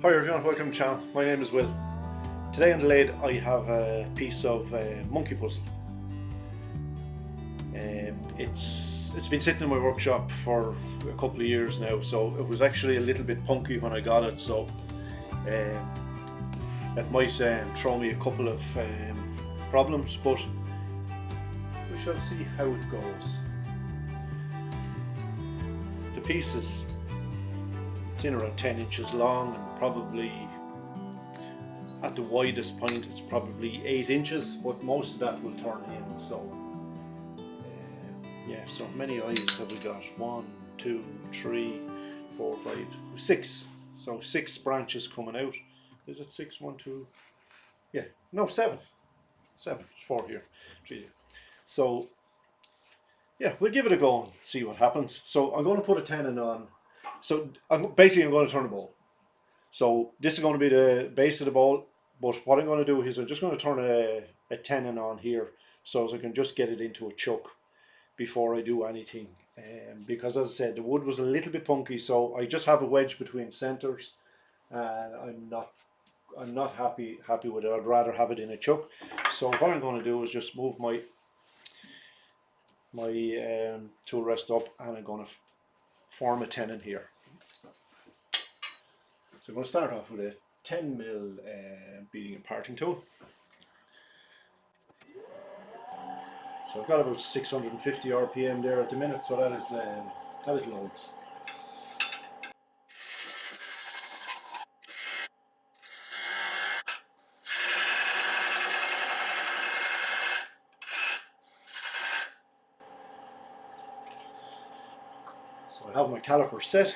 Hi everyone, welcome to the channel. My name is Will. Today on the lathe I have a piece of monkey puzzle. It's been sitting in my workshop for a couple of years now, so it was actually a little bit punky when I got it, so it might throw me a couple of problems, but we shall see how it goes. The piece is in around 10 inches long and probably at the widest point it's probably 8 inches, but most of that will turn in. So yeah, so many eyes have we got? 1, 2, 3, 4, 5, 6. So 6 branches coming out. Is it 6? 1, 2, yeah, no, 7. 7, there's 4 here, 3 here. So yeah, we'll give it a go and see what happens. So I'm going to put a tenon on. So basically I'm going to turn the bowl. So this is going to be the base of the bowl, but what I'm going to do is I'm just going to turn a tenon on here so as I can just get it into a chuck before I do anything. Because as I said, the wood was a little bit punky, so I just have a wedge between centers, and I'm not happy with it. I'd rather have it in a chuck. So what I'm going to do is just move my tool rest up, and I'm going to form a tenon here. So I'm going to start off with a 10mm beating and parting tool. So I've got about 650 RPM there at the minute, so that is loads. So I have my caliper set.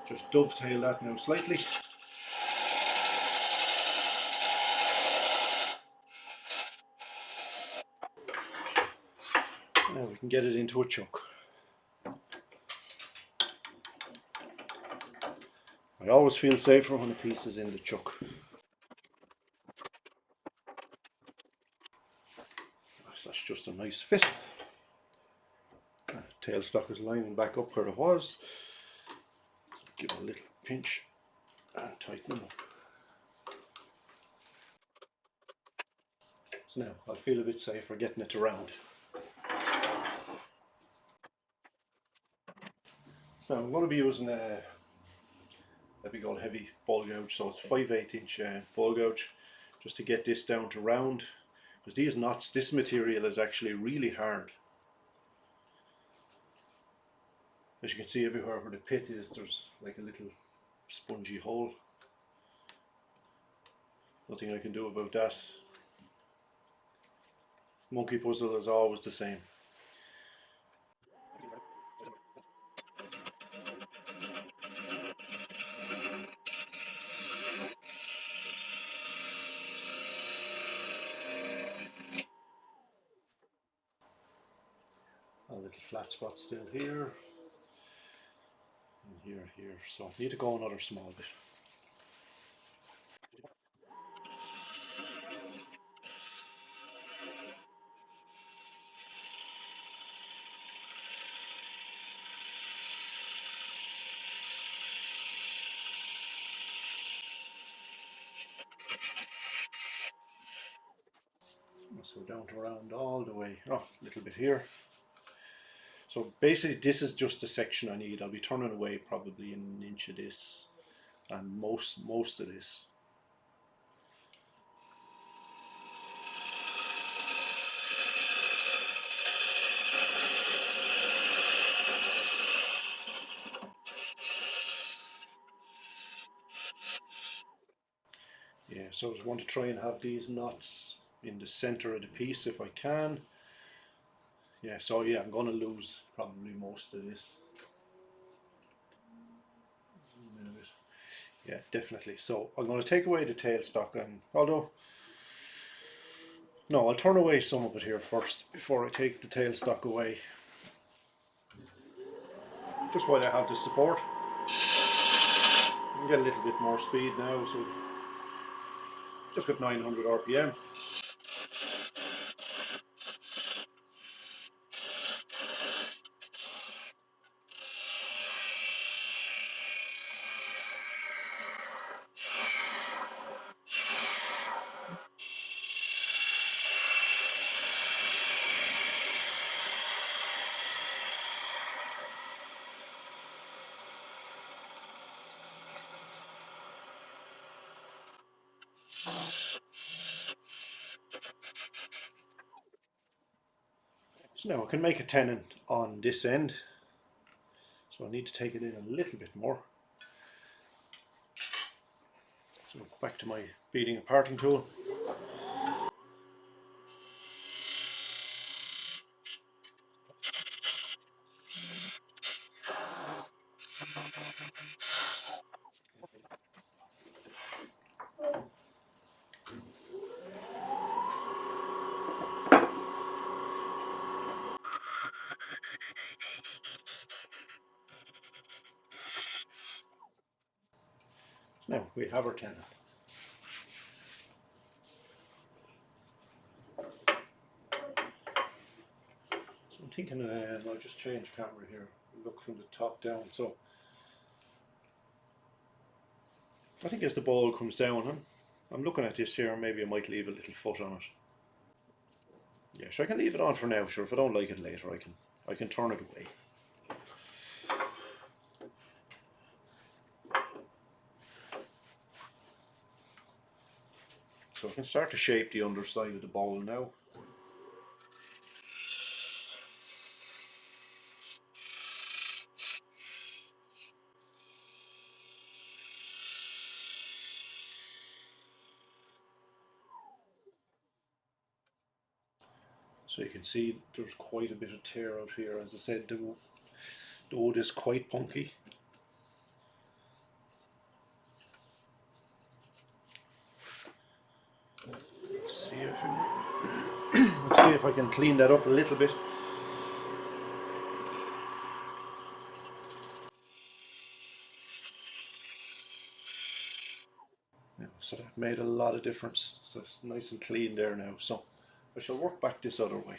Just dovetail that now slightly. Now we can get it into a chuck. I always feel safer when a piece is in the chuck. So that's just a nice fit. Tailstock is lining back up where it was. Give it a little pinch and tighten them up. So now I'll feel a bit safer getting it around. So I'm going to be using a big old heavy ball gouge, so it's 5/8 inch ball gouge, just to get this down to round, because these knots, this material is actually really hard. As you can see, everywhere where the pit is, there's like a little spongy hole. Nothing I can do about that. Monkey puzzle is always the same. A little flat spot still here, and here, so I need to go another small bit. So down to round all the way, a little bit here. So basically this is just the section I need. I'll be turning away probably an inch of this and most of this. Yeah, so I just want to try and have these knots in the center of the piece if I can. Yeah, so yeah, I'm going to lose probably most of this. Yeah, definitely. So I'm going to take away the tailstock, and although no, I'll turn away some of it here first before I take the tailstock away. Just while I have the support. I can get a little bit more speed now, so just got 900 RPM. So now I can make a tenon on this end. So I need to take it in a little bit more. So back to my beading and parting tool. Now we have our tenon. So I'm thinking I'll just change camera here, look from the top down. So I think as the ball comes down, I'm looking at this here, maybe I might leave a little foot on it. Yeah, sure, I can leave it on for now, sure. If I don't like it later, I can turn it away. So I can start to shape the underside of the bowl now. So you can see there's quite a bit of tear out here. As I said, the wood is quite punky. Let's see if I can clean that up a little bit. Yeah, so that made a lot of difference. So it's nice and clean there now. So I shall work back this other way.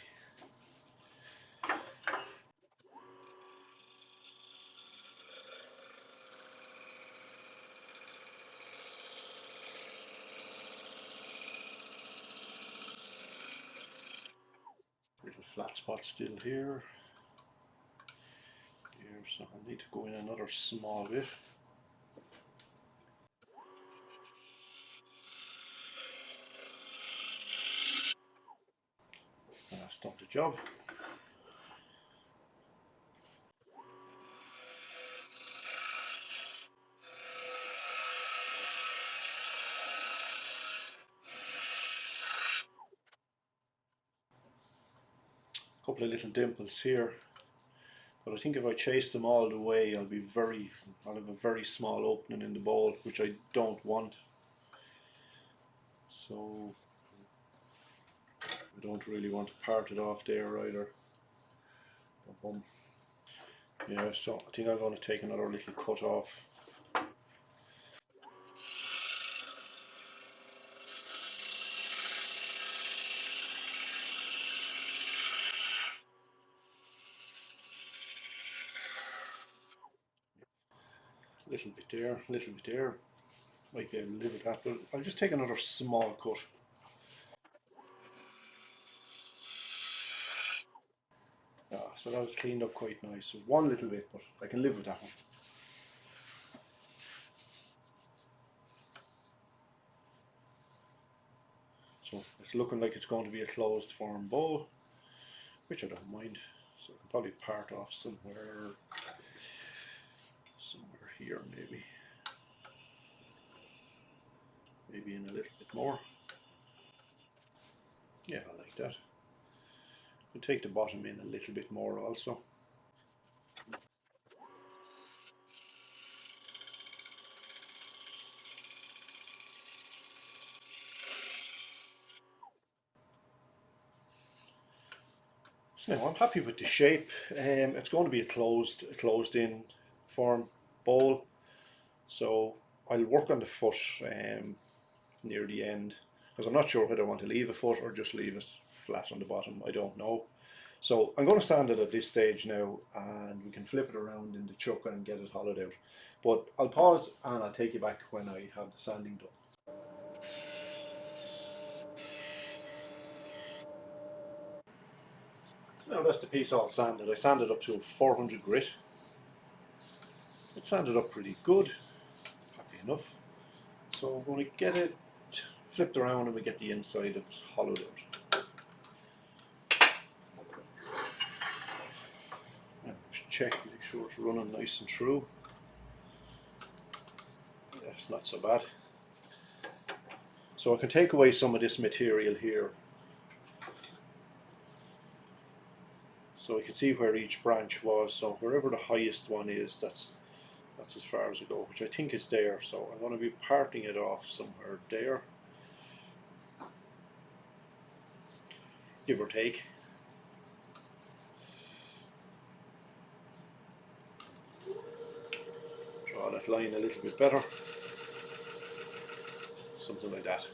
Little flat spot still here. So I need to go in another small bit. And that's done the job. A couple of little dimples here. But I think if I chase them all the way, I'll have a very small opening in the bowl, which I don't want. So I don't really want to part it off there either. Yeah, so I think I'm going to take another little cut off. A little bit there, a little bit there. Might be able to live with that, but I'll just take another small cut. So that was cleaned up quite nice. So one little bit, but I can live with that one. So it's looking like it's going to be a closed form bowl, which I don't mind. So I can probably part off somewhere here maybe. Maybe in a little bit more. Yeah, I like that. I'll take the bottom in a little bit more also. So now I'm happy with the shape. It's going to be a closed in form bowl. So I'll work on the foot near the end, because I'm not sure whether I want to leave a foot or just leave it flat on the bottom. I don't know. So I'm going to sand it at this stage now, and we can flip it around in the chuck and get it hollowed out. But I'll pause and I'll take you back when I have the sanding done. Now that's the piece all sanded. I sanded up to a 400 grit. It sanded up pretty good, happy enough. So I'm going to get it flipped around and we get the inside of it hollowed out. check, make sure it's running nice and true. Yeah, it's not so bad. So I can take away some of this material here, so I can see where each branch was. So wherever the highest one is, that's as far as I go, which I think is there. So I'm going to be parting it off somewhere there, give or take. Draw that line a little bit better, something like that.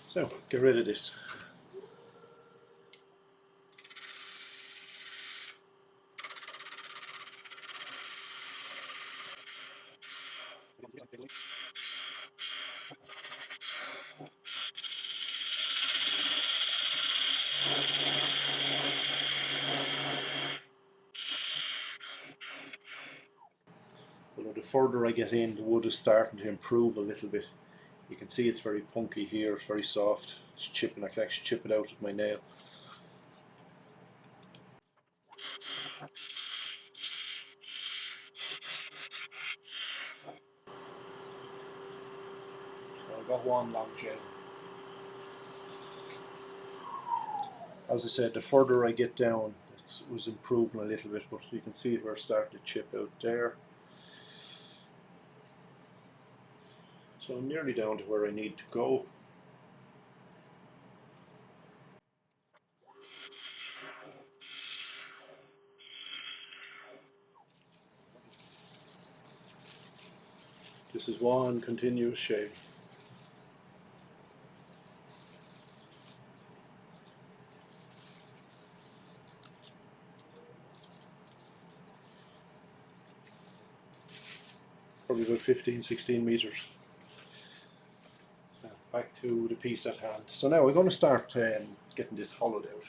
So get rid of this. Although the further I get in, the wood is starting to improve a little bit. You can see it's very punky here, it's very soft. It's chipping, I can actually chip it out with my nail. So I've got one long chain. As I said, the further I get down, it was improving a little bit, but you can see we're starting to chip out there. So I'm nearly down to where I need to go. This is one continuous shave. Probably about 15-16 meters. Now back to the piece at hand. So now we're going to start getting this hollowed out.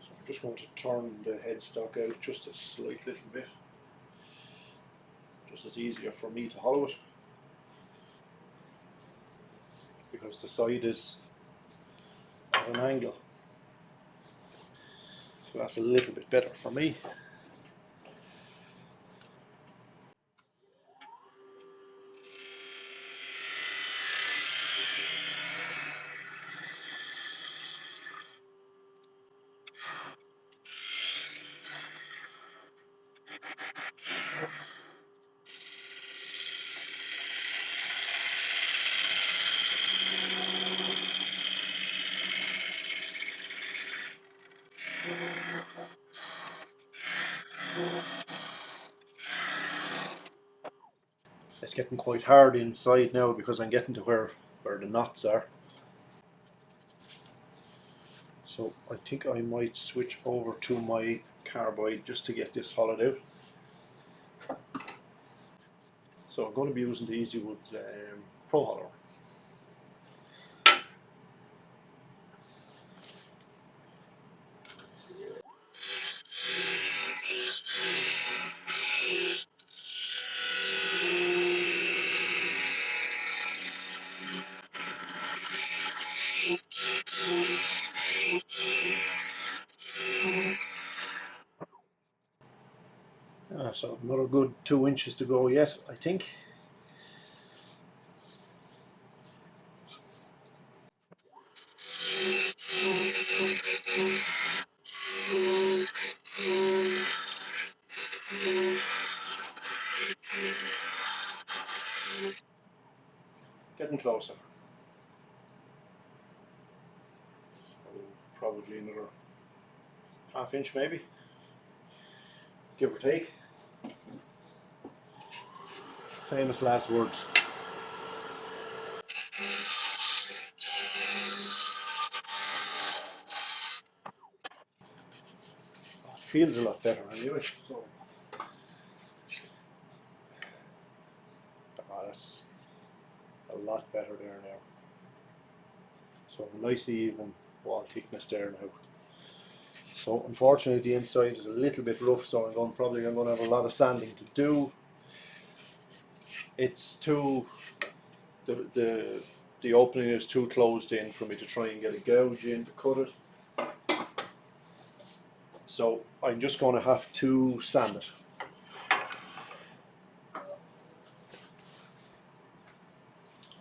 I'm just going to turn the headstock out just a slight little bit, just as easier for me to hollow it, because the side is at an angle. So that's a little bit better for me. It's getting quite hard inside now because I'm getting to where the knots are. So I think I might switch over to my carbide just to get this hollowed out. So I'm going to be using the Easywood Pro Hollower. So another good 2 inches to go yet, I think. Getting closer. So probably another ½ inch maybe, give or take. Famous last words. feels a lot better anyway. So that's a lot better there now. So nice even wall thickness there now. So unfortunately the inside is a little bit rough, so I'm going to have a lot of sanding to do. It's too the opening is too closed in for me to try and get a gouge in to cut it. So I'm just going to have to sand it.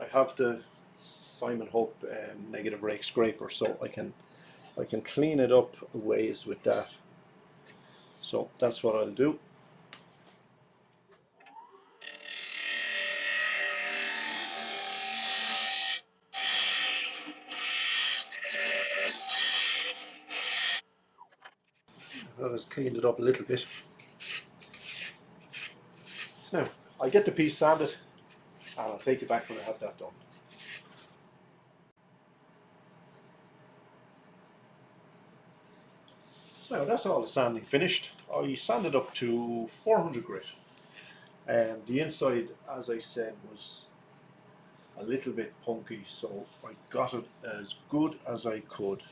I have the Simon Hope negative rake scraper, so I can clean it up a ways with that. So that's what I'll do. That has cleaned it up a little bit. Now I'll get the piece sanded and I'll take it back when I have that done. Now that's all the sanding finished. I sanded up to 400 grit. The inside, as I said, was a little bit punky, so I got it as good as I could.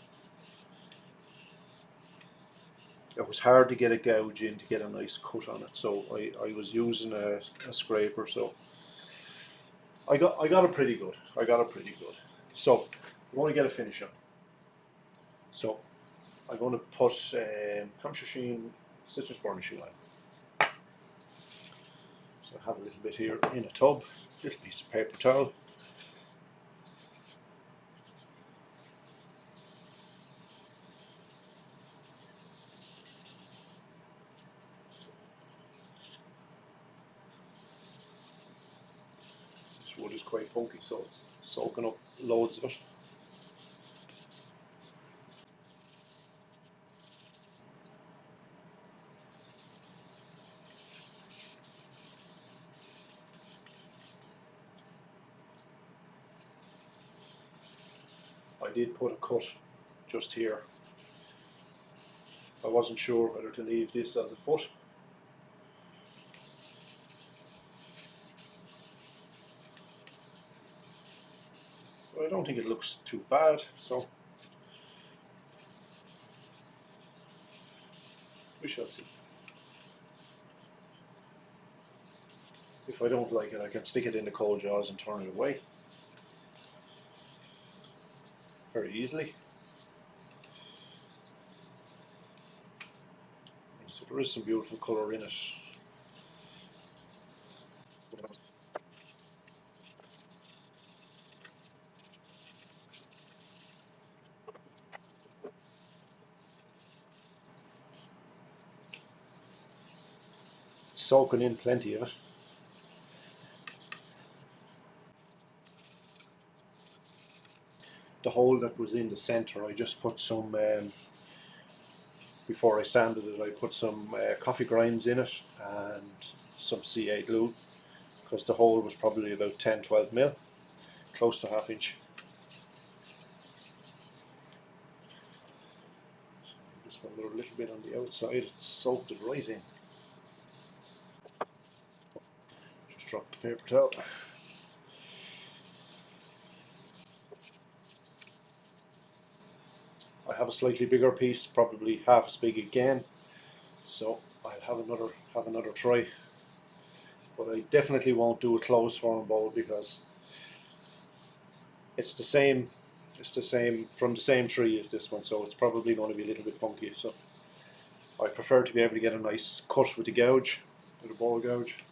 It was hard to get a gouge in to get a nice cut on it, so I was using a scraper, so I got it pretty good. So I'm going to get a finish on. So I'm going to put Hampshire Sheen citrus burnishing line. So I have a little bit here in a tub, little piece of paper towel. This wood is quite funky, so it's soaking up loads of it. I did put a cut just here. I wasn't sure whether to leave this as a foot. But I don't think it looks too bad, so we shall see. If I don't like it, I can stick it in the cold jaws and turn it away very easily. So there is some beautiful colour in it. It's soaking in plenty of it. The hole that was in the centre, I just put some, before I sanded it, I put some coffee grinds in it and some CA glue, because the hole was probably about 10-12 mil, close to ½ inch. Just one little bit on the outside, it soaked it right in. Just drop the paper towel. I have a slightly bigger piece, probably half as big again, so I'll have another try. But I definitely won't do a closed form bowl because it's the same from the same tree as this one, so it's probably going to be a little bit funky. So I prefer to be able to get a nice cut with the gouge, with a ball gouge.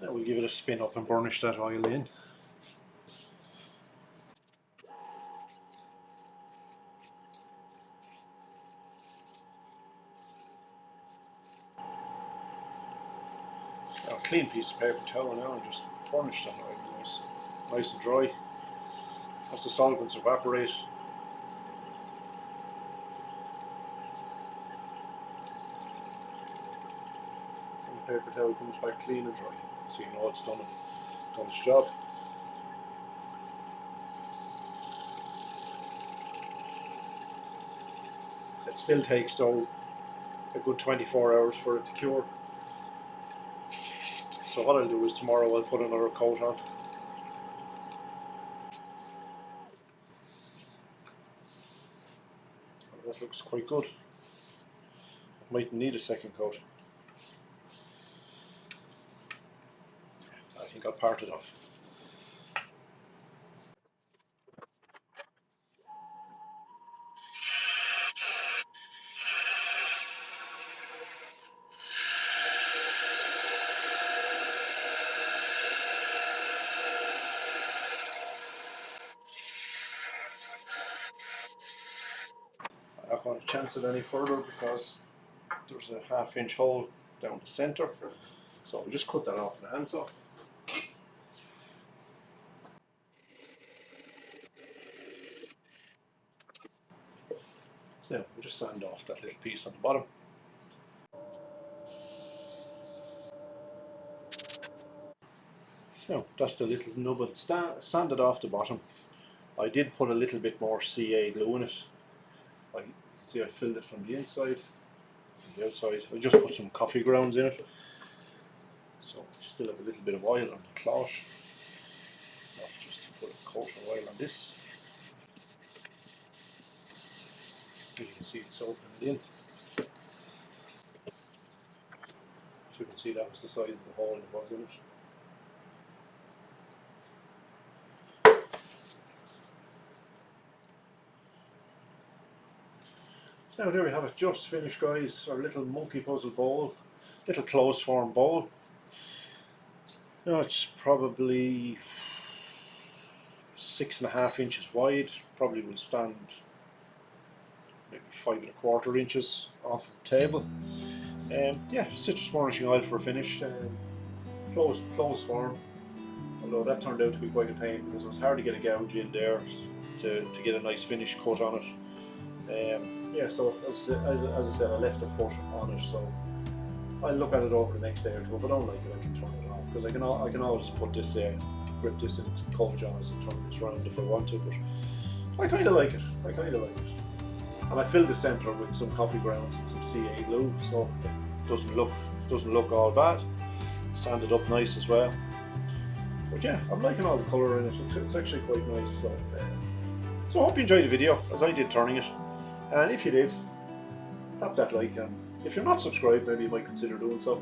Now we'll give it a spin up and burnish that oil in. Now a clean piece of paper towel now and just burnish that oil nice and dry. As the solvents evaporate, and the paper towel comes back clean and dry, so you know it's done its job. It still takes though a good 24 hours for it to cure. So what I'll do is tomorrow I'll put another coat on. That looks quite good. Might need a second coat. I think I'll part it off. I'm not going to chance it any further because there's a half-inch hole down the centre. So I'll just cut that off with a handsaw. So now we'll just sand off that little piece on the bottom. Now that's the little nub sanded off the bottom. I did put a little bit more CA glue in it. You can see I filled it from the inside and the outside. I just put some coffee grounds in it. So I still have a little bit of oil on the cloth. Just to put a coat of oil on this. You can see it's opening in. So you can see that was the size of the hole it was in it. So now there we have it, just finished guys, our little monkey puzzle bowl, little closed form bowl. Now it's probably 6.5 inches wide, probably will stand maybe 5.25 inches off the table. Yeah, citrus varnishing oil for a finish, closed form, although that turned out to be quite a pain because it was hard to get a gouge in there to get a nice finish cut on it. Yeah, so as I said, I left a foot on it, so I'll look at it over the next day or two. If I don't like it, I can turn it off, because I can always put this grip this into cold jaws and turn this round if I want to. But I kind of like it. And I filled the centre with some coffee grounds and some CA glue, so it doesn't look all bad. Sanded up nice as well. But yeah, I'm liking all the colour in it. It's actually quite nice. So I hope you enjoyed the video, as I did turning it. And if you did, tap that like, and if you're not subscribed, maybe you might consider doing so.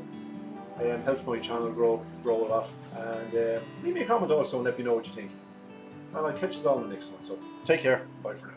Helps my channel grow a lot. And leave me a comment also and let me know what you think. And I'll catch us all in the next one. So take care. Bye for now.